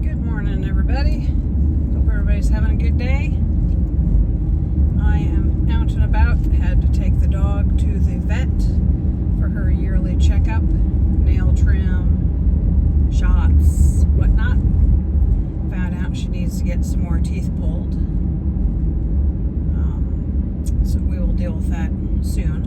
Good morning, everybody. Hope everybody's having a good day. I am out and about. Had to take the dog to the vet for her yearly checkup, nail trim, shots, whatnot. Found out she needs to get some more teeth pulled. So we will deal with that soon.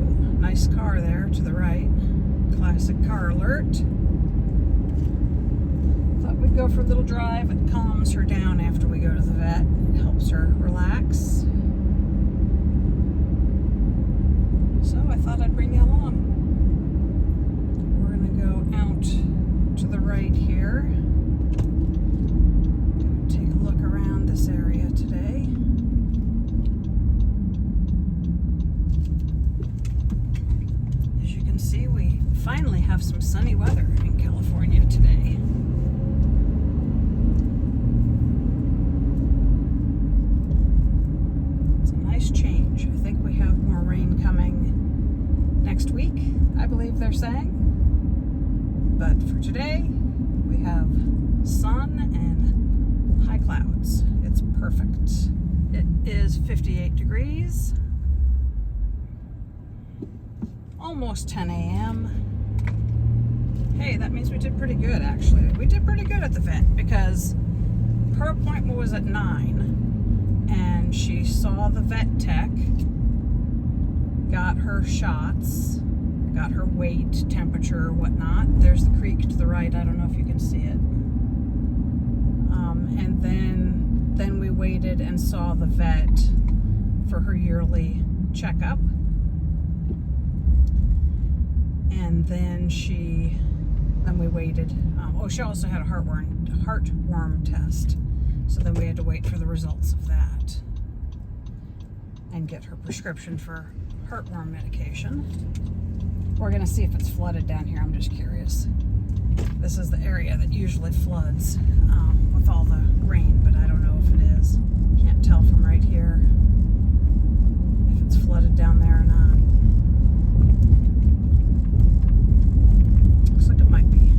Ooh, nice car there to the right. Classic car alert. Thought we'd go for a little drive. It calms her down after we go to the vet. It helps her relax. So I thought I'd bring you along. We're going to go out to the right here. Take a look around this area today. As you can see, we finally have some sunny weather in California today. It's a nice change. I think we have more rain coming next week, I believe they're saying. But for today, we have sun and high clouds. It's perfect. It is 58 degrees. Almost 10 a.m. Hey, that means we did pretty good, actually. We did pretty good at the vet because her appointment was at 9 and she saw the vet tech, got her shots, got her weight, temperature, whatnot. There's the creek to the right. I don't know if you can see it. And then we waited and saw the vet for her yearly checkup. And then we waited. She also had a heartworm test. So then we had to wait for the results of that and get her prescription for heartworm medication. We're gonna see if it's flooded down here. I'm just curious. This is the area that usually floods with all the rain, but I don't know if it is. Can't tell from right here if it's flooded down there or not. Looks like it might be.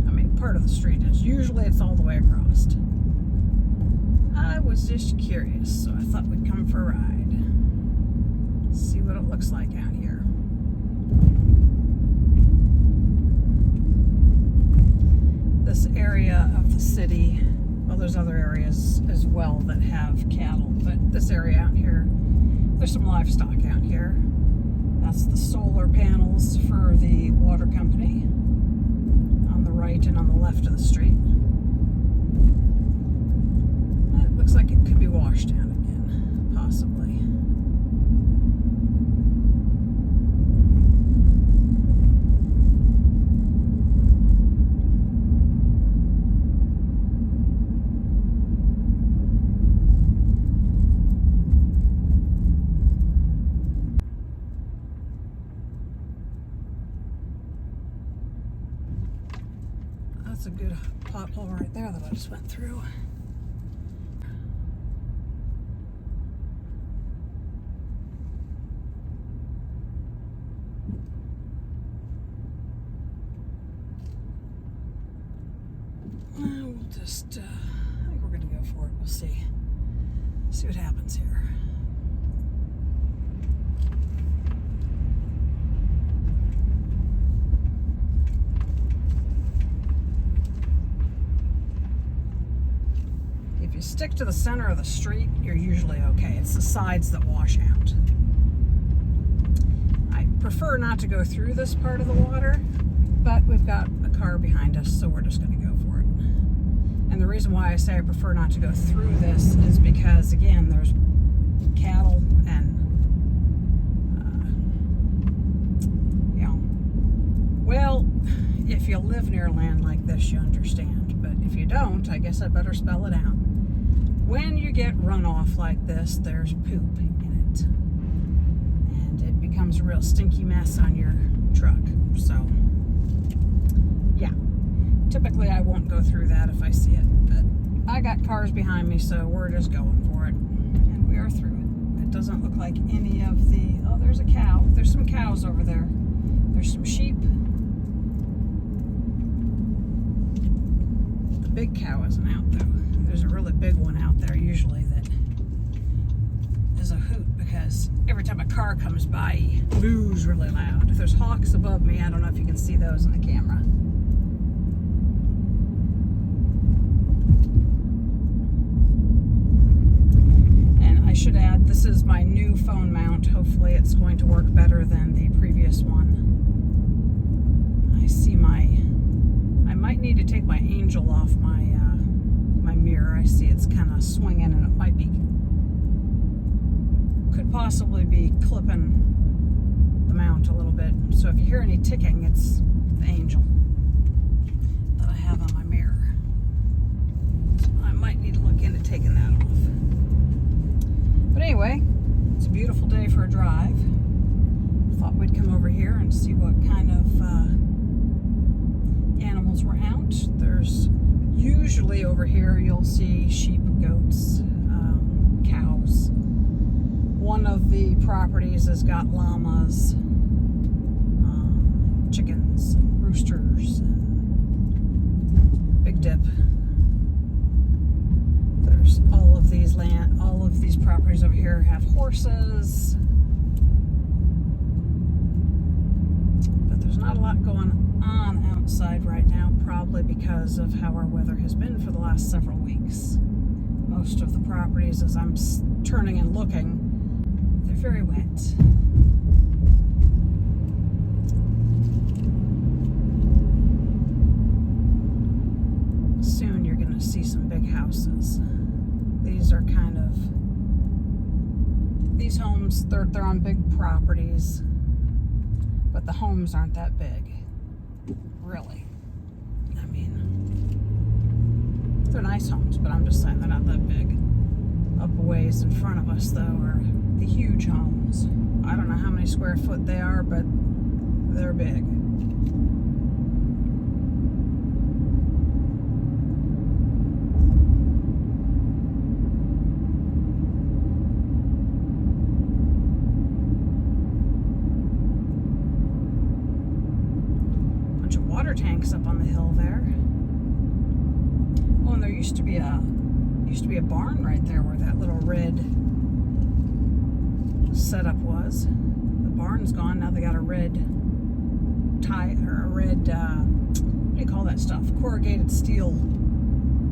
I mean, part of the street is. Usually it's all the way across. I was just curious, so I thought we'd come for a ride. See what it looks like out here. This area of the city, well, there's other areas as well that have cattle, but this area out here, there's some livestock out here. That's the solar panels for the water company on the right and on the left of the street. It looks like it could be washed down again, possibly. That's a good pothole right there that I just went through. We'll just, I think we're going to go for it. We'll see. See what happens here. If you stick to the center of the street, you're usually okay. It's the sides that wash out. I prefer not to go through this part of the water, but we've got a car behind us, so we're just going to go for it. And the reason why I say I prefer not to go through this is because, again, there's cattle and, well, if you live near land like this, you understand. But if you don't, I guess I better spell it out. When you get runoff like this, there's poop in it. And it becomes a real stinky mess on your truck. So, yeah. Typically, I won't go through that if I see it. But I got cars behind me, so we're just going for it. And we are through it. It doesn't look like any of the... Oh, there's a cow. There's some cows over there. There's some sheep. big cow isn't out though. There's a really big one out there usually that is a hoot because every time a car comes by, he moos really loud. If there's hawks above me, I don't know if you can see those in the camera. And I should add, this is my new phone mount. Hopefully it's going to work better than the previous one. I might need to take my angel off my mirror. I see it's kind of swinging and it might be, could possibly be clipping the mount a little bit. So if you hear any ticking, it's the angel that I have on my mirror. So I might need to look into taking that off. But anyway, it's a beautiful day for a drive. Thought we'd come over here and see what kind of animals were out. There's usually over here you'll see sheep, goats, cows. One of the properties has got llamas, chickens, and roosters, and Big Dip. There's all of these properties over here have horses. But there's not a lot going on outside right now, probably because of how our weather has been for the last several weeks. Most of the properties, as I'm turning and looking, they're very wet. Soon you're going to see some big houses. These are kind of, these homes, they're on big properties, but the homes aren't that big, really. I mean, they're nice homes, but I'm just saying they're not that big. Up a ways in front of us, though, are the huge homes. I don't know how many square foot they are, but they're big. Bunch of water tanks up on the hill there. Oh, and there used to be a barn right there where that little red setup was. The barn's gone. Now they got a red tie, or a red, what do you call that stuff? Corrugated steel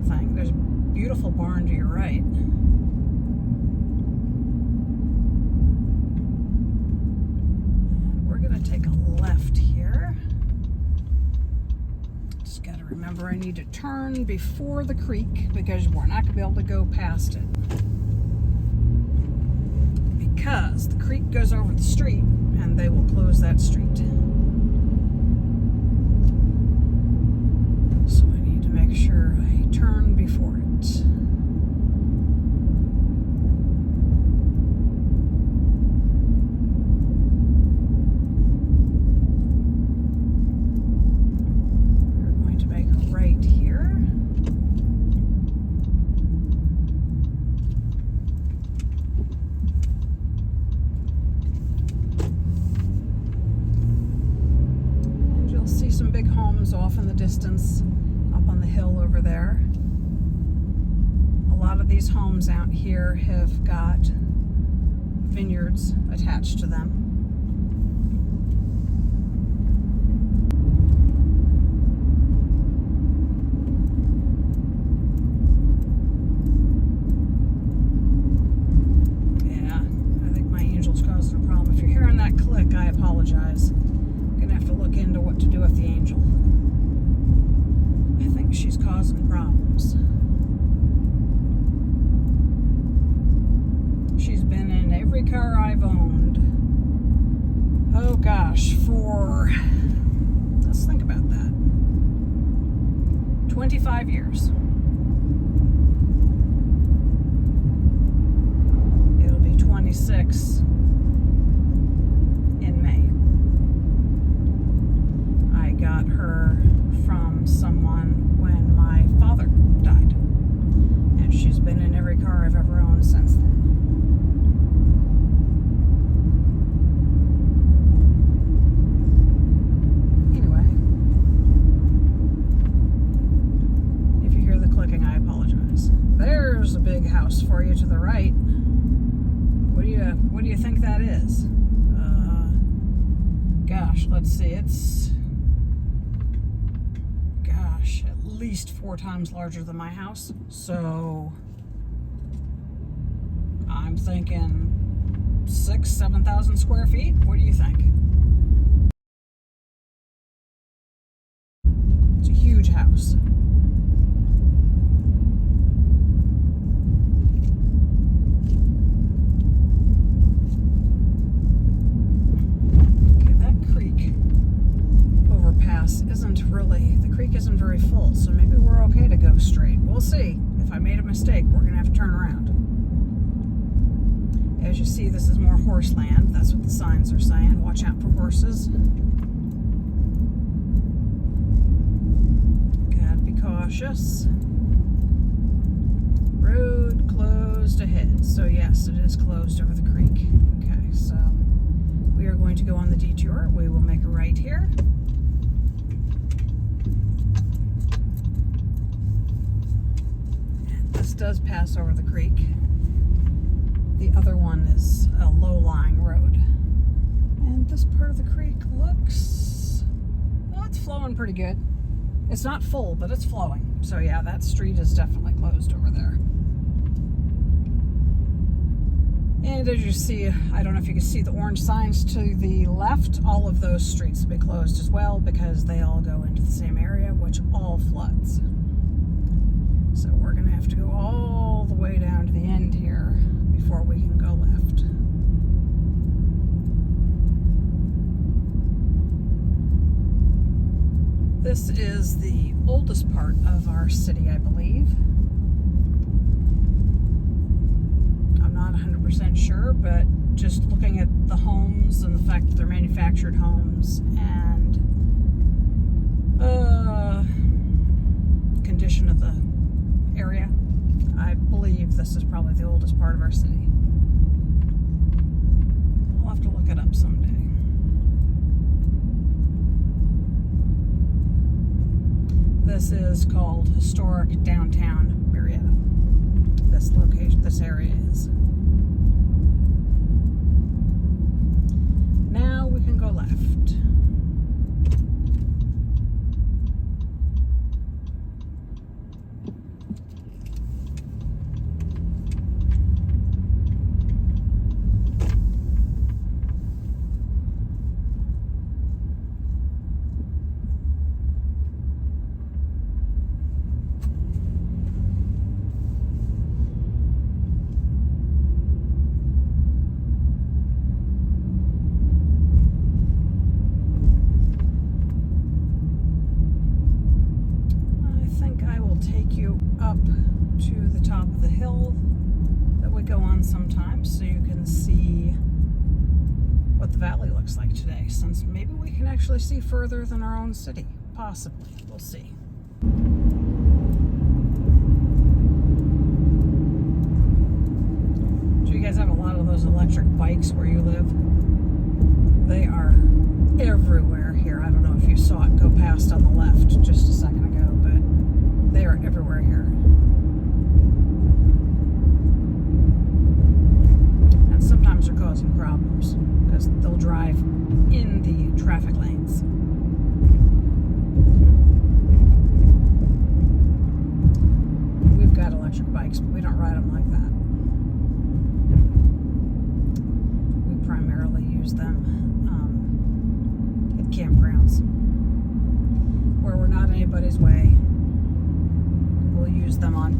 thing. There's a beautiful barn to your right. And we're gonna take a left here. Just gotta remember I need to turn before the creek because we're not gonna be able to go past it. Because the creek goes over the street and they will close that street. So I need to make sure I turn before it. We're going to make a right here. Some big homes off in the distance up on the hill over there. A lot of these homes out here have got vineyards attached to them. Yeah, I think my angel's causing a problem. If you're hearing that click, I apologize. Gonna have to look into what to do with the angel. I think she's causing problems. She's been in every car I've owned. Oh gosh, for, let's think about that, 25 years. It'll be 26 in May. I got her from someone when my father died, and she's been in every car I've ever owned since then. Anyway, if you hear the for you to the right. What do you think that is? Gosh, let's see. It's at least 4 times larger than my house. So I'm thinking 7,000 square feet. What do you think? It's a huge house. The creek isn't very full, so maybe we're okay to go straight. We'll see. If I made a mistake, we're gonna have to turn around. As you see, this is more horse land. That's what the signs are saying. Watch out for horses. Gotta be cautious. Road closed ahead. So yes, it is closed over the creek. Okay, so we are going to go on the detour. We will make a right here. This does pass over the creek. The other one is a low-lying road. And this part of the creek looks, well, it's flowing pretty good. It's not full, but it's flowing. So yeah, that street is definitely closed over there. And as you see, I don't know if you can see the orange signs to the left, all of those streets will be closed as well because they all go into the same area, which all floods. So we're going to have to go all the way down to the end here before we can go left. This is the oldest part of our city, I believe. I'm not 100% sure, but just looking at the homes and the fact that they're manufactured homes and condition of the area, I believe this is probably the oldest part of our city. I'll have to look it up someday. This is called historic downtown Murrieta. This location, this area is. Now we can go left. Sometimes so you can see what the valley looks like today, since maybe we can actually see further than our own city. Possibly. We'll see. Do you guys have a lot of those electric bikes where you live? They are everywhere here. I don't know if you saw it go past on the left just a second ago, but they are everywhere here. Sometimes they're causing problems because they'll drive in the traffic lanes. We've got electric bikes, but we don't ride them like that. We primarily use them at campgrounds where we're not anybody's way. We'll use them on,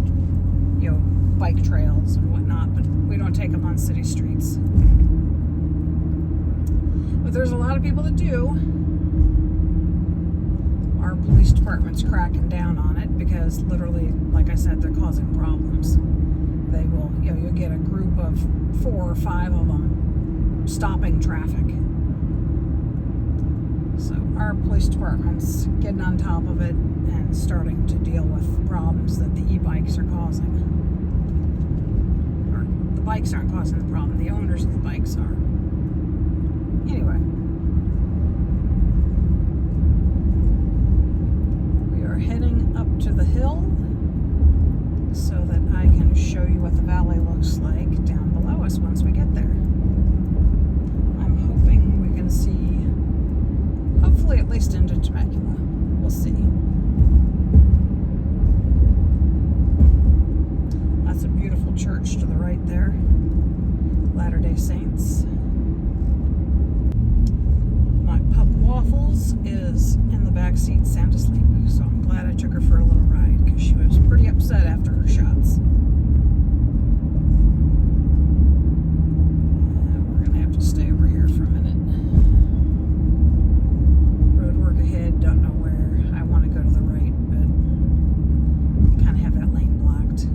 bike trails and whatnot, but we don't take them on city streets. But there's a lot of people that do. Our police department's cracking down on it because literally, like I said, they're causing problems. They will, you'll get a group of 4 or 5 of them stopping traffic. So our police department's getting on top of it and starting to deal with problems that the e-bikes are causing. The bikes aren't causing the problem. The owners of the bikes are. Anyway. We are heading up to the hill so that I can show show you what the valley looks like down below us once we get there. I'm hoping we can see, hopefully at least into Temecula. We'll see. That's a beautiful church to the right there. Latter-day Saints. My pup Waffles is in the back seat sound asleep, so I'm glad I took her for a little ride because she was pretty upset after her shots. We're gonna have to stay over here for a minute. Road work ahead, don't know where. I want to go to the right, but we kind of have that lane blocked.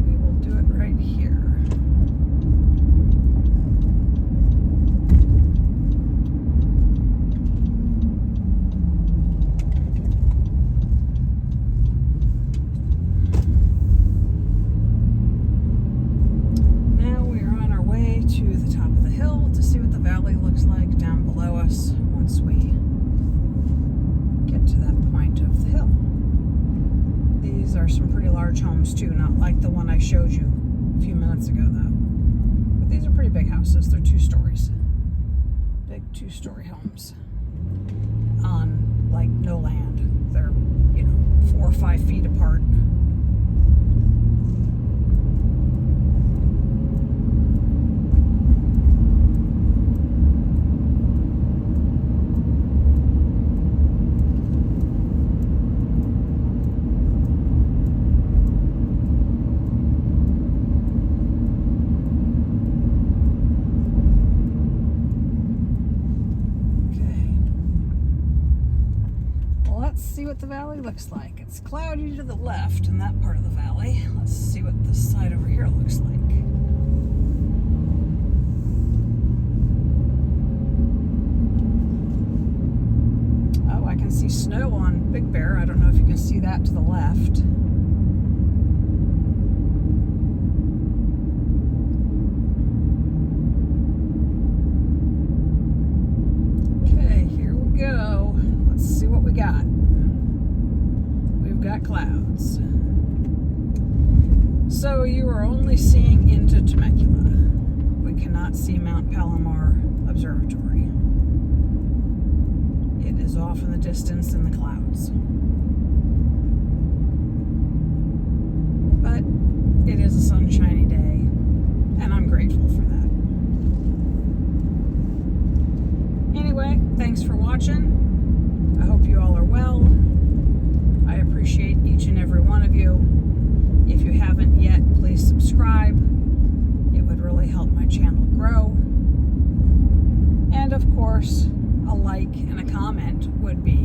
We will do it right here. Some pretty large homes too, not like the one I showed you a few minutes ago though. But these are pretty big houses. They're 2 stories. Big 2-story homes on like no land. They're, 4 or 5 feet apart. See what the valley looks like. It's cloudy to the left in that part of the valley. Let's see what this side over here looks like. Oh, I can see snow on Big Bear. I don't know if you can see that to the left. Okay, here we go. Let's see what we got. Got clouds. So you are only seeing into Temecula. We cannot see Mount Palomar Observatory. It is off in the distance in the clouds. But it is a sunshiny day, and I'm grateful for that. Anyway, thanks for watching. I hope you all are well. I appreciate each and every one of you. If you haven't yet, please subscribe. It would really help my channel grow. And of course, a like and a comment would be